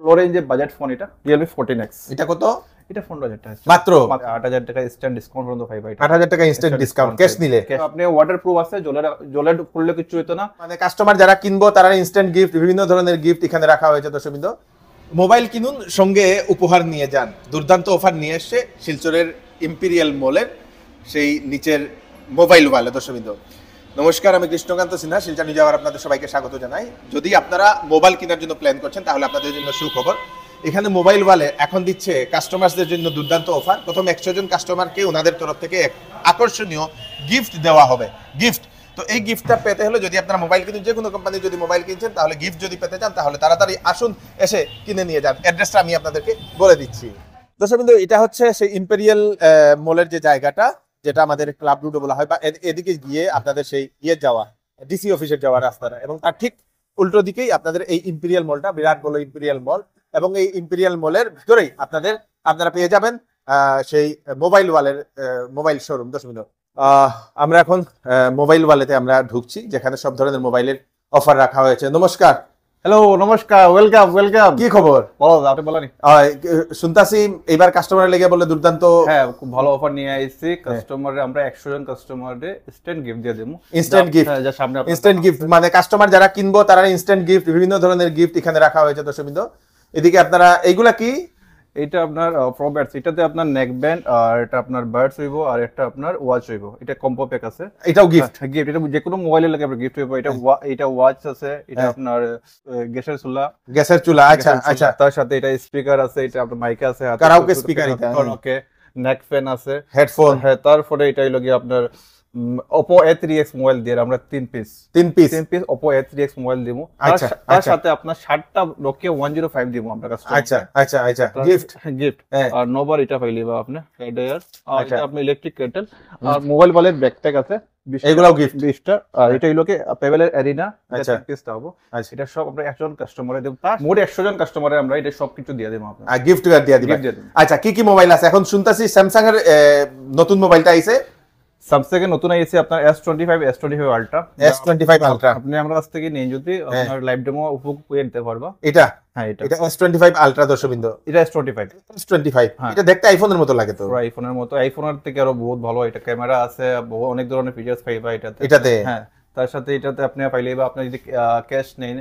লো রেঞ্জের budget phone এটা Realme 14X। এটা কত? এটা 15,000 টাকা মাত্র 8,000 টাকা ইনস্ট্যান্ট ডিসকাউন্ট পর্যন্ত পাইবা। 8,000 টাকা ইনস্ট্যান্ট ডিসকাউন্ট ক্যাশ নিলে। আপনি ওয়াটারপ্রুফ আছে, জলে পড়লে কিছু হতো না। মানে কাস্টমার যারা কিনবো তারা ইনস্ট্যান্ট গিফট, বিভিন্ন ধরনের গিফট এখানে রাখা হয়েছে। দর্শকবৃন্দ, মোবাইল কিনুন, সঙ্গে উপহার নিয়ে যান। দুর্দান্ত অফার নিয়ে এসছে শিলচরের ইম্পেরিয়াল মলের সেই নিচের মোবাইল ওয়ালে। দর্শকবৃন্দ নমস্কার, আমি কৃষ্ণকান্ত সিনহা, শিলচর নিউজ আওয়ার আপনাদের সবাইকে স্বাগত জানাই। যদি আপনারা মোবাইল কেনার জন্য প্ল্যান করছেন তাহলে আপনাদের জন্য সুখবর। এখানে মোবাইল ওয়ালে এখন দিচ্ছে কাস্টমারদের জন্য দুর্দান্ত অফার। প্রথম 100 জন কাস্টমারকে ওনাদের তরফ থেকে এক আকর্ষণীয় গিফট দেওয়া হবে। গিফট তো এই গিফটটা পেতে হলে যদি আপনারা মোবাইল কিনুন, যে কোনো কোম্পানি যদি মোবাইল কিনছেন তাহলে গিফট যদি পেতে চান তাহলে তাড়াতাড়ি আসুন, এসে কিনে নিয়ে যান। অ্যাড্রেসটা আমি আপনাদেরকে বলে দিচ্ছি। দর্শকবৃন্দ, এটা হচ্ছে সেই ইম্পেরিয়াল মলের যে জায়গাটা, যেটা আমাদের ক্লাব রুটও বলা হয়, বা এদিকে গিয়ে আপনাদের সেই যাওয়া ডিসি অফিসের যাওয়ার রাস্তাটা, এবং তার ঠিক উল্টো দিকেই আপনাদের এই ইম্পেরিয়াল মলটা, বিরাট বড় ইম্পেরিয়াল মল। এবং এই ইম্পেরিয়াল মলের ভিতরেই আপনারা পেয়ে যাবেন সেই মোবাইল ওয়ালের মোবাইল শোরুম। দর্শকবৃন্দ, আমরা এখন মোবাইল ওয়ালেতে আমরা ঢুকছি, যেখানে সব ধরনের মোবাইলের অফার রাখা হয়েছে। নমস্কার। হ্যালো, নমস্কার, ওয়েলকাম। কি খবর? বলো, আপনি বলেন। শুনতাছি এবার কাস্টমারের লেগে বলে দুর্দান্ত। হ্যাঁ, খুব ভালো অফার নিয়ে আইছি কাস্টমারে। আমরা 100 জন কাস্টমারে ইনস্ট্যান্ট গিফট দিয়ে দেব। ইনস্ট্যান্ট গিফট, যা সামনে ইনস্ট্যান্ট গিফট মানে কাস্টমার যারা কিনবো তারা ইনস্ট্যান্ট গিফট, বিভিন্ন ধরনের গিফট এখানে রাখা হয়েছে। দর্শকবৃন্দ, এদিকে আপনারা এইগুলা কি? এটা আপনার প্রো ব্যাটস, এটাতে আপনার নেক ব্যান্ড, আর এটা আপনার বার্ডস হইবো, আর একটা আপনার ওয়াচ হইবো। এটা কম্বো প্যাক আছে, এটাও গিফট। গিফট এটা যে কোনো মোবাইলে লাগে আপনার গিফট হইবো। এটা ওয়াচ আছে, এটা আপনার গ্যাসের চুলা। আচ্ছা আচ্ছা। তার সাথে এটা স্পিকার আছে, এটা আপনার মাইক আছে, কারাওকে স্পিকার, এটা ওকে, নেক ফ্যান আছে, হেডফোন। হ্যাঁ, তারপরে এটা হলো কি আপনার Oppo A3X মোবাইল দিয়ে আমরা 3 পিস Oppo A3X মোবাইল দিব। তার সাথে আপনার 60টা Nokia 105 দিব আমরা কাস্টমার। আচ্ছা আচ্ছা আচ্ছা, গিফট। আর নোভার এটা পাইলিবা আপনি হেডার, আর এটা আপনি ইলেকট্রিক কেটল, আর মোবাইল ওয়ালেট ব্যাকপ্যাক আছে, এগুলাও গিফট 20টা। আর এটা হলো কি পেবেলের এরিনা, এটা 3 পিসটা হবে। এটা সব আমরা 100 জন কাস্টমারে দেব। মোট 100 জন কাস্টমারে আমরা এটা সব কিছু দিয়ে দেব আপনাদের, আর গিফট দিয়ে দিবেন। আচ্ছা, কি কি মোবাইল আছে এখন? শুনতাছি স্যামসাং এর নতুন মোবাইলটা আইছে। স্যামসাং এর নতুন আইছে আপনার S25 Ultra। আপনি আমার কাছ থেকে নিয়ে যদি আপনার লাইভ ডেমো উপভোগ করে নিতে পারবা। এটা হ্যাঁ, এটা S25 Ultra। দর্শকবৃন্দ, এটা S25 এটা দেখতে আইফোনের মতো লাগে। তো আইফোনের মতো, আইফোনের থেকে আরো বহুত ভালো। এটা ক্যামেরা আছে, অনেক ধরনের ফিচারস পাইবা এটাতে। হ্যাঁ, তার সাথে এটাতে আপনি পাইলেবা, আপনি যদি ক্যাশ নেন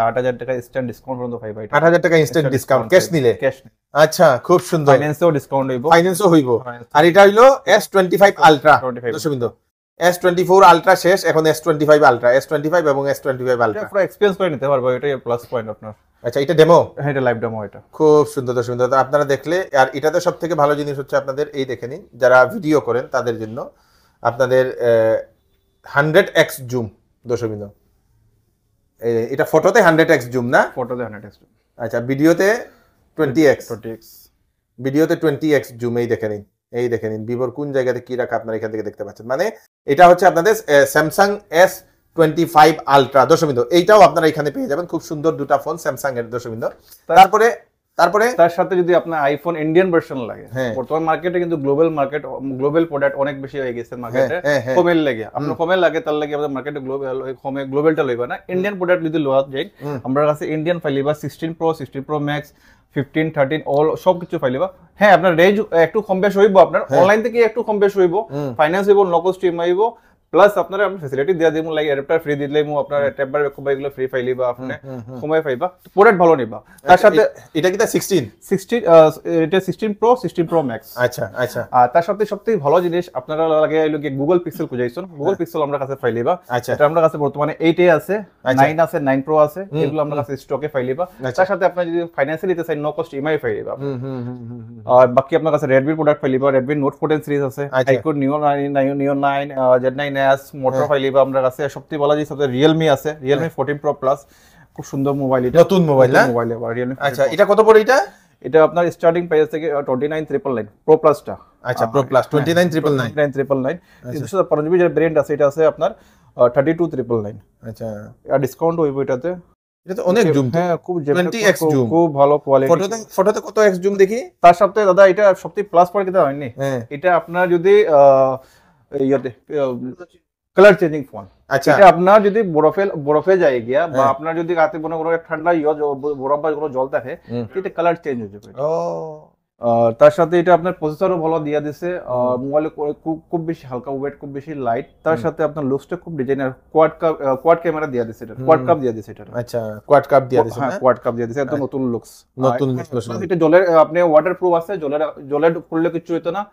8,000 টাকা ইনস্ট্যান্ট ডিসকাউন্ট পর্যন্ত পাইবা। 8,000 টাকা ইনস্ট্যান্ট ডিসকাউন্ট ক্যাশ নিলে। আচ্ছা, খুব সুন্দর। ফাইন্যান্সও ডিসকাউন্ট হইবো। আর এটা হইলো S25 Ultra। দর্শকবৃন্দ, S24 Ultra শেষ, এখন S25 Ultra, S25 এবং S25 Ultra পুরো এক্সপেরিয়েন্স করে নিতে পারবো। এটাই প্লাস পয়েন্ট আপনার। আচ্ছা, এটা ডেমো? হ্যাঁ, এটা লাইভ ডেমো। এটা খুব সুন্দর। দর্শকবৃন্দ, আপনারা দেখলে, আর এটাতে সবথেকে ভালো জিনিস হচ্ছে আপনাদের এই দেখে নিন, যারা ভিডিও করেন তাদের জন্য আপনাদের 100x জুম। দর্শকবৃন্দ, এটা ফটোতে 100x জুম না? ফটোতে 100x জুম। আচ্ছা, ভিডিওতে 20x। ভিডিওতে 20x জুম। এই দেখে নিন ভিভোর কোন জায়গাতে কি রাখা আপনারা এখান থেকে দেখতে পাচ্ছেন। মানে এটা হচ্ছে আপনাদের স্যামসাং S25 Ultra। দর্শকবৃন্দ, এইটাও আপনারা এখানে পেয়ে যাবেন। খুব সুন্দর দুটা ফোন স্যামসাং এর। দর্শকবৃন্দ, তারপরে তার সাথে যদি আপনার আইফোন ইন্ডিয়ান ভার্সন লাগে, বর্তমান মার্কেটে কিন্তু গ্লোবাল প্রোডাক্ট অনেক বেশি হয়ে গেছে মার্কেটে। কমেল লাগে, আপনার কমেল লাগে, তার লাগে আপনার মার্কেটে গ্লোবালটা লইবা না, ইন্ডিয়ান প্রোডাক্ট যদি লওয়া যায় আমরা কাছে ইন্ডিয়ান ফাইলিবা 16 Pro, 16 Pro Max, 15, 13 অল সবকিছু ফাইলিবা। হ্যাঁ, আপনার রেঞ্জ একটু কম বেশ হইব, আপনার অনলাইন থেকে একটু কম বেশ হইব, ফাইন্যান্স হইব, নো কস্ট ইএমআই হইব, প্লাস আপনারা আমি ফ্যাসিলিটি দিয়া দিমু, লাইক অ্যাডাপ্টার ফ্রি দিলে মু আপনার টেম্পার কোবাই এগুলো ফ্রি ফাইলিবা, আপনি সময় পাইবা, প্রোডাক্ট ভালো নিবা। তার সাথে এটা কি 16 এটা 16 Pro, 16 Pro Max। আচ্ছা আচ্ছা। আর তার সাথে সবথেকে ভালো জিনিস আপনারা লাগে হলো কি গুগল পিক্সেল খুঁজাইছেন। গুগল পিক্সেল আমরা কাছে ফাইলিবা। এটা আমরা কাছে বর্তমানে 8 এ আছে, 9 আছে, 9 Pro আছে, এগুলো আমরা কাছে স্টকে ফাইলিবা। তার সাথে আপনি যদি ফাইন্যান্সিয়ালি নিতে চান নো কস্ট ইএমআই ফাইলিবা। আর বাকি আপনার কাছে Redmi প্রোডাক্ট ফাইলিবা, Redmi Note 14 সিরিজ আছে, iQOO Neo 9, Z9S, মোটর ফাইলিবা আমরা কাছে। সবথেকে ভালো জিনিস আপনাদের Realme আছে, Realme 14 Pro Plus, খুব সুন্দর মোবাইল। এটা নতুন মোবাইল না? মোবাইল আবার Realme। আচ্ছা, এটা কত পড়ে? এটা আপনার স্টার্টিং প্রাইস থেকে 29,999 Pro Plus-টা। আচ্ছা, Pro Plus 29,999। এটা পঞ্জাবি যে ব্র্যান্ড আছে, এটা আছে আপনার 32,999। আচ্ছা, আর ডিসকাউন্ট হইব এটাতে। এটা তো অনেক জুম। হ্যাঁ, খুব 20x জুম, খুব ভালো কোয়ালিটি। ফটোতে কত x জুম দেখি? তার সাথে দাদা এটা সবথেকে প্লাস পয়েন্ট কি হয়নি, এটা আপনার যদি ইয়াতে কালার চেঞ্জিং ফোন। আচ্ছা, এটা আপনার যদি বরফে যায় গিয়া বা আপনার যদি রাতে মনে কোনো ঠান্ডা বরফ বা কোনো জল থাকে, এটা কালার চেঞ্জ হয়ে যাবে। ও তার সাথে এটা আপনার প্রসেসরও ভালো দিয়ে দিছে, মোবাইলে খুব বেশি হালকা ওয়েট, খুব বেশি লাইট, তার সাথে আপনার লুকসটা খুব ডিজাইনার, কোয়াড ক্যামেরা দিয়ে দিছে, এটা কোয়াড কাপ দিয়ে দিছে এটা। আচ্ছা, কোয়াড কাপ দিয়ে দিছে, হ্যাঁ কোয়াড কাপ দিয়ে দিছে, একদম নতুন লুকস। নতুন এটা জলের আপনি ওয়াটারপ্রুফ আছে, জলের করলে কিছু হতো না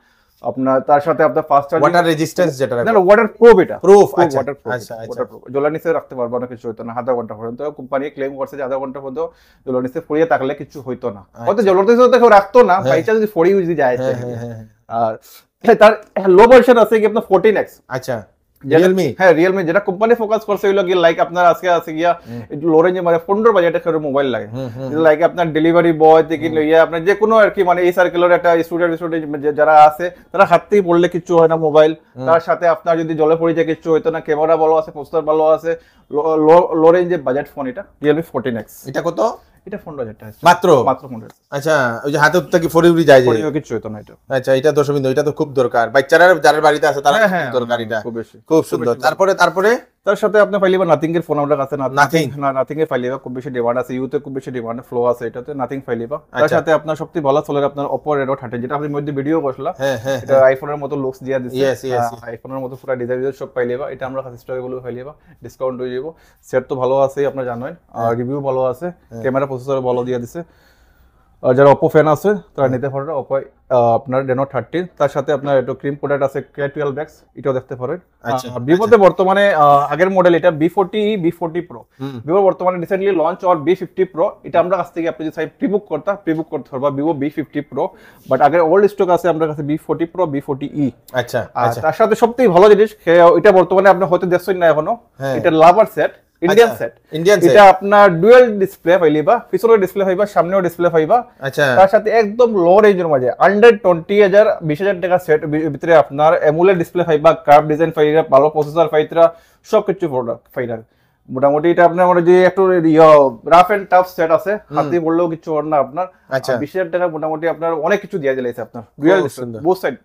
আপনার। তার সাথে আপনার ফাস্ট চার্জিং, ওয়াটার রেজিস্ট্যান্স যেটা না ওয়াটারপ্রুফ, এটা প্রুফ। আচ্ছা ওয়াটারপ্রুফ, আচ্ছা ওয়াটারপ্রুফ, জলের নিচে রাখতে পারবো না, কিছু হতো না আধা ঘন্টা পর্যন্ত। কোম্পানি ক্লেম করছে যে আধা ঘন্টা পর্যন্ত জলের নিচে পড়িয়ে থাকলে কিছু হইতো না, হয়তো জলের নিচে কেউ রাখতো না, বাইচা যদি ফড়ি যদি যায়। আর তার লো ভার্সন আছে কি আপনার 14X। আচ্ছা, রিয়েলমি, হ্যাঁ রিয়েলমি, যেটা কোম্পানি ফোকাস করছে হইলো কি লাইক আপনার আজকে আছে গিয়া লো রেঞ্জে মানে 15 বাজেটের একটা মোবাইল লাগে, লাইক আপনার ডেলিভারি বয় থেকে লইয়া আপনার যে কোনো আর কি মানে এই সার্কেলের একটা স্টুডেন্ট যারা আছে তারা হাত থেকে পড়লে কিছু হয় না মোবাইল। তার সাথে আপনার যদি জলে পড়ে যায় কিছু হইতো না, ক্যামেরা ভালো আছে, প্রসেসর ভালো আছে, লো রেঞ্জে বাজেট ফোন এটা রিয়েলমি 14X। এটা কত? এটা 15,000 টাকা মাত্র? মাত্র 15,000। আচ্ছা, ওই যে হাতে থেকে ফড়ি উড়ি যায় যে কিছু হইতো না এটা। আচ্ছা, এটা দর্শকবৃন্দ, এটা তো খুব দরকার, বাচ্চারা যারা বাড়িতে আছে তারা দরকার, এটা খুব বেশি, খুব সুন্দর। তারপরে তার সাথে আপনি ফাইলিবা নাথিং এর ফোন আমাদের কাছে, নাথিং এর ফাইলিবা খুব বেশি ডিমান্ড আছে, ইউতে খুব বেশি ডিমান্ড ফ্লো আছে, এটাতে নাথিং ফাইলিবা। তার সাথে আপনার সবচেয়ে ভালো চলে আপনার Oppo Reno 30, যেটা আপনি মধ্যে ভিডিও করছিলা, এটা আইফোনের মতো লুকস দিয়া দিছে, আইফোনের মতো পুরো ডিজাইন সব পাইলিবা। এটা আমরা কাছে স্টকে বলে ফাইলিবা, ডিসকাউন্ট হয়ে যাবো। সেট তো ভালো আছে আপনারা জানেন, আর রিভিউ ভালো আছে, ক্যামেরা প্রসেসর ভালো দিয়া দিছে। যারা Oppo ফ্যান আছে তারা নিতে পারেন Oppo আপনার Reno 30। তার সাথে আপনার একটু ক্রিম প্রোডাক্ট আছে K12X, এটাও দেখতে পারেন। ভিভোতে বর্তমানে আগের মডেল এটা B40, B40 Pro, ভিভো বর্তমানে রিসেন্টলি লঞ্চ আর B50 Pro। এটা আমরা কাছ থেকে আপনি যদি চাই প্রিবুক করতে পারবা ভিভো B50 Pro, বাট আগের ওল্ড স্টক আছে আমাদের কাছে B40 Pro, B40e। আচ্ছা, তার সাথে সবথেকে ভালো জিনিস, এটা বর্তমানে আপনি হয়তো দেখছেন না এখনো, এটা লাভার সেট, ইন্ডিয়ান সেট। এটা আপনার ডুয়াল ডিসপ্লে পাইলিবা, পিছনের ডিসপ্লে পাইবা, সামনেও ডিসপ্লে পাইবা। আচ্ছা, তার সাথে একদম লো রেঞ্জের মাঝে আন্ডার 20,000 20,000 টাকা সেট ভিতরে আপনার অ্যামোলেড ডিসপ্লে পাইবা, কার্ভ ডিজাইন পাইবা, ভালো প্রসেসর পাইতরা, সবকিছু প্রোডাক্ট পাইরা। মোটামুটি এটা আপনার যে একটু রাফ এন্ড টাফ সেট আছে, হাতে বললেও কিছু হয় না আপনার। 20,000 টাকা মোটামুটি আপনার অনেক কিছু দিয়ে দিয়েছে আপনার ডুয়াল বোথ সাইড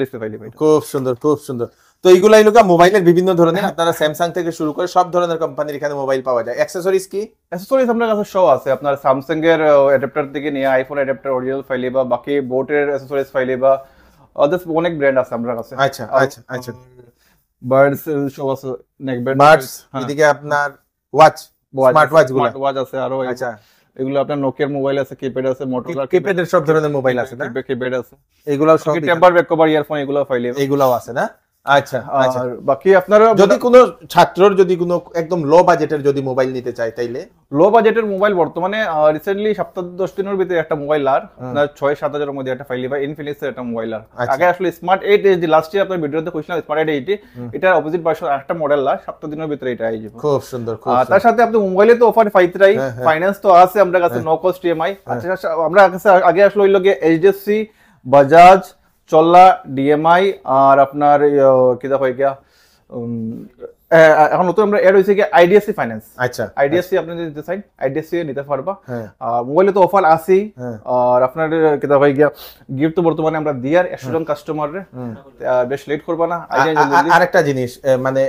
ডিসপ্লে পাইলিবা। খুব সুন্দর, খুব সুন্দর। তো এইগুলাই লোকা মোবাইলের বিভিন্ন ধরনের, আপনারা স্যামসাং থেকে শুরু করে সব ধরনের কোম্পানির এখানে মোবাইল পাওয়া যায়। অ্যাকসেসরিজ কি? অ্যাকসেসরিজ আপনার কাছে সব আছে, আপনার স্যামসাং এর অ্যাডাপ্টার থেকে নিয়ে আইফোন অ্যাডাপ্টার অরিজিনাল ফাইলিবা, বাকি বোটের অ্যাকসেসরিজ ফাইলিবা, আদার্স অনেক ব্র্যান্ড আছে আপনার কাছে। আচ্ছা আচ্ছা আচ্ছা, বার্ডস সব আছে, নেক ব্র্যান্ড বার্ডস, এদিকে আপনার ওয়াচ, স্মার্ট ওয়াচ আছে আরো। আচ্ছা, এগুলো আপনার নোকিয়ার মোবাইল আছে, কিপ্যাড আছে, মোটরোলা কিপ্যাডের সব ধরনের মোবাইল আছে না? কিপ্যাড আছে, এগুলো সব টেম্পার ব্যাক কভার, ইয়ারফোন, এগুলো ফাইলিবা, এগুলাও আছে না? আচ্ছা, আর বাকি আপনারা যদি কোনো ছাত্রর যদি কোনো একদম লো বাজেটের যদি মোবাইল নিতে চায়, তাইলে লো বাজেটের মোবাইল বর্তমানে রিসেন্টলি সপ্তাহ 10 দিনের ভিতরে একটা মোবাইল আর 6-7 হাজারের মধ্যে একটা ফাইল বা ইনফিনিক্স এর একটা মোবাইল আর। আগে আসলে স্মার্ট 8 যে লাস্ট ইয়ার আপনার ভিডিওতে কইছিলাম, স্মার্ট 8 এটার অপোজিট ভার্সন একটা মডেল আর সপ্তাহ দিনের ভিতরে এটা আই যাবে। খুব সুন্দর, খুব সুন্দর। তার সাথে আপনি মোবাইলে তো অফার পাইতরাই, ফাইন্যান্স তো আছে আমরা কাছে, নো কস্ট ইএমআই। আচ্ছা, আমরা কাছে আগে আসলে হইল গিয়ে এইচডিএফসি, বাজাজ, চল্লা, ডিএমআই, আর আপনার কি দা হয় গিয়া এখন নতুন আমরা এড হইছে কি আইডিএফসি ফাইন্যান্স। আচ্ছা, আইডিএফসি আপনি যদি নিতে চান আইডিএফসি নিতে পারবা। মোবাইলে তো অফার আছেই, আর আপনার কি দা হয় গিয়া গিফট তো বর্তমানে আমরা দিয়ার 100 জন কাস্টমারে, বেশ লেট করবা না। আরেকটা জিনিস, মানে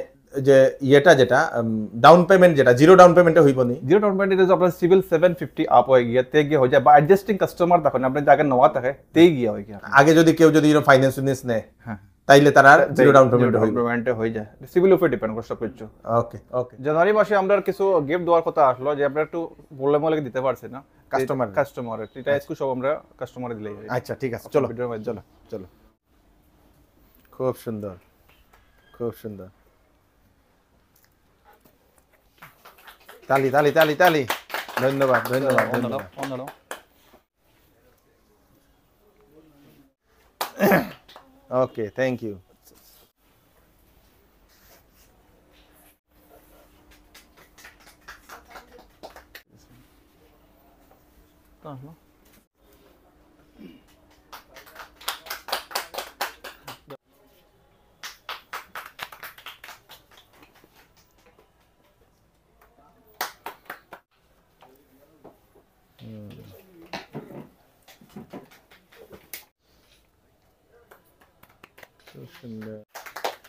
যে ইয়েটা যেটা ডাউন পেমেন্ট, যেটা জিরো ডাউন পেমেন্টে হইব নি? জিরো ডাউন পেমেন্ট এটা আপনার সিভিল 750 আপ হয়ে গিয়া তে গিয়ে হয়ে যায়, বা অ্যাডজাস্টিং কাস্টমার দেখেন আপনি জায়গা নেওয়া থাকে তেই গিয়া হয়ে গিয়া। আগে যদি কেউ যদি ফাইন্যান্স নেয়, তাইলে তারা জিরো ডাউন পেমেন্টে হয়ে যায়, সিভিল উপরে ডিপেন্ড করে সবকিছু। ওকে ওকে। জানুয়ারি মাসে আমরা কিছু গিফট দেওয়ার কথা আসলো, যে আমরা একটু বললে মলে দিতে পারছি না কাস্টমারের, এটা একটু সব আমরা কাস্টমারে দিলেই হয়। আচ্ছা, ঠিক আছে, চলো চলো চলো। খুব সুন্দর, খুব সুন্দর। তালি তালি তালি তালি, ধন্যবাদ ধন্যবাদ ধন্যবাদ। ওকে, থ্যাংক ইউ। খুব সুন্দর,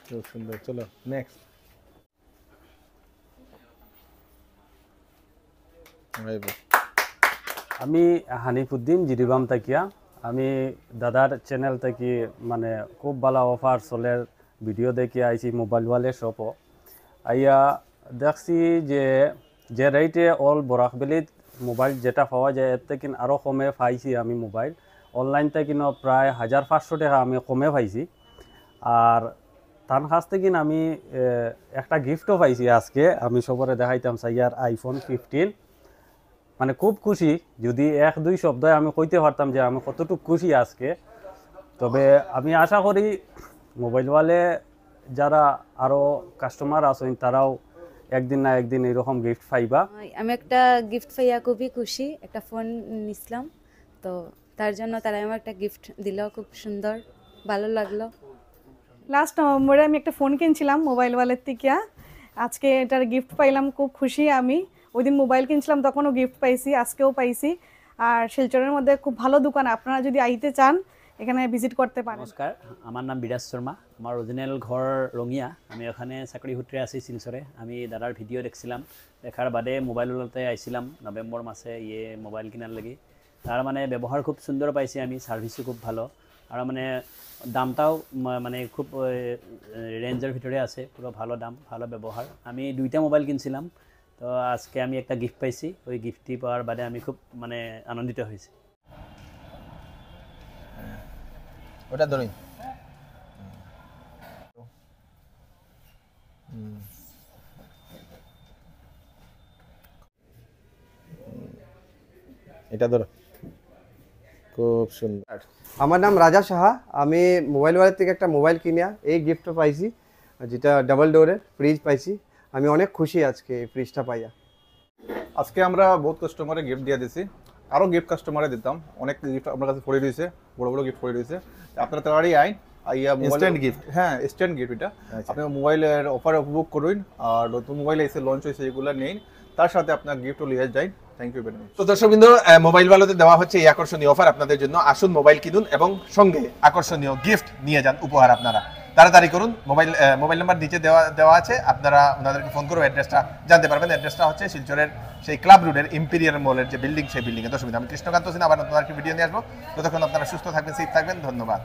খুব সুন্দর। চলো নেক্সট। আমি হানিফুদ্দিন জিরিবাম তাকিয়া আমি দাদার চ্যানেল থেকে মানে খুব ভালো অফার চলের ভিডিও দেখে আইছি মোবাইল ওয়ালে শপও আইয়া দেখছি যে রেটে অল বরাকবেলিত মোবাইল যেটা পাওয়া যায় এর থেকে আরও কমে পাইছি আমি মোবাইল অনলাইন থেকে প্রায় 1500 টাকা আমি কমে পাইছি আর তার কাছ থেকে আমি একটা গিফটও পাইছি আজকে আমি সবরে দেখাইতাম সাইয়ার আইফোন 15 মানে খুব খুশি যদি 1-2 শব্দে আমি কইতে পারতাম যে আমি কতটুকু খুশি আজকে তবে আমি আশা করি মোবাইল ওয়ালে যারা আরও কাস্টমার আছেন তারাও একদিন না একদিন এরকম গিফট পাইবা আমি একটা গিফট পাইয়া খুবই খুশি একটা ফোন নিছিলাম তো তার জন্য তারা আমার একটা গিফট দিল খুব সুন্দর ভালো লাগলো লাস্ট নভেম্বরে আমি একটা ফোন কিনছিলাম মোবাইল ওয়ালের থেকে আজকে এটার গিফট পাইলাম খুব খুশি আমি ওই দিন মোবাইল কিনছিলাম তখনও গিফট পাইছি আজকেও পাইছি আর শিলচরের মধ্যে খুব ভালো দোকান আপনারা যদি আইতে চান এখানে ভিজিট করতে পারেন নমস্কার আমার নাম বিরাজ শর্মা আমার অরিজিনাল ঘর রঙিয়া আমি ওখানে চাকরি সূত্রে আছি শিলচরে আমি দাদার ভিডিও দেখছিলাম দেখার বাদে মোবাইল ওলাতে আইছিলাম নভেম্বর মাসে মোবাইল কেনার লাগি তার মানে ব্যবহার খুব সুন্দর পাইছি আমি সার্ভিসও খুব ভালো আর মানে দামটাও মানে খুব রেঞ্জের ভিতরে আছে পুরো ভালো দাম ভালো ব্যবহার আমি 2টা মোবাইল কিনছিলাম তো আজকে আমি একটা গিফট পাইছি ওই গিফটটি পাওয়ার বাদে আমি খুব মানে আনন্দিত হয়েছি ওটা ধরুন এটা ধরো খুব সুন্দর আমার নাম রাজা সাহা আমি মোবাইল ওয়ালের থেকে একটা মোবাইল কিনিয়া এই গিফটটা পাইছি যেটা ডাবল ডোরের ফ্রিজ পাইছি আমি অনেক খুশি আজকে এই ফ্রিজটা পাইয়া আজকে আমরা বহুত কাস্টমারে গিফট দিয়ে দিছি আরও গিফট কাস্টমারে দিতাম অনেক গিফট আমার কাছে পড়ে রয়েছে বড় বড় গিফট পড়ে রয়েছে আপনারা তাড়াতাড়ি আইন আইয়া ইনস্ট্যান্ট গিফট হ্যাঁ ইনস্ট্যান্ট গিফট এটা আপনি মোবাইলের অফার উপভোগ করুন আর নতুন মোবাইল এসে লঞ্চ হয়েছে এগুলো নিন তার সাথে আপনার গিফটও লিয়ে যাই থ্যাংক ইউ ভেরি মাচ তো দর্শকবৃন্দ মোবাইল ভালোতে দেওয়া হচ্ছে এই আকর্ষণীয় অফার আপনাদের জন্য আসুন মোবাইল কিনুন এবং সঙ্গে আকর্ষণীয় গিফট নিয়ে যান উপহার আপনারা তাড়াতাড়ি করুন মোবাইল নাম্বার নিচে দেওয়া আছে আপনারা ওনাদেরকে ফোন করে অ্যাড্রেসটা জানতে পারবেন অ্যাড্রেসটা হচ্ছে শিলচরের সেই ক্লাব রোডের ইম্পেরিয়াল মলের যে বিল্ডিং সেই বিল্ডিংয়ে দর্শকবৃন্দ আমি কৃষ্ণকান্ত সিনহা আবার নতুন একটা ভিডিও নিয়ে আসবো ততক্ষণ আপনারা সুস্থ থাকবেন সেফ থাকবেন ধন্যবাদ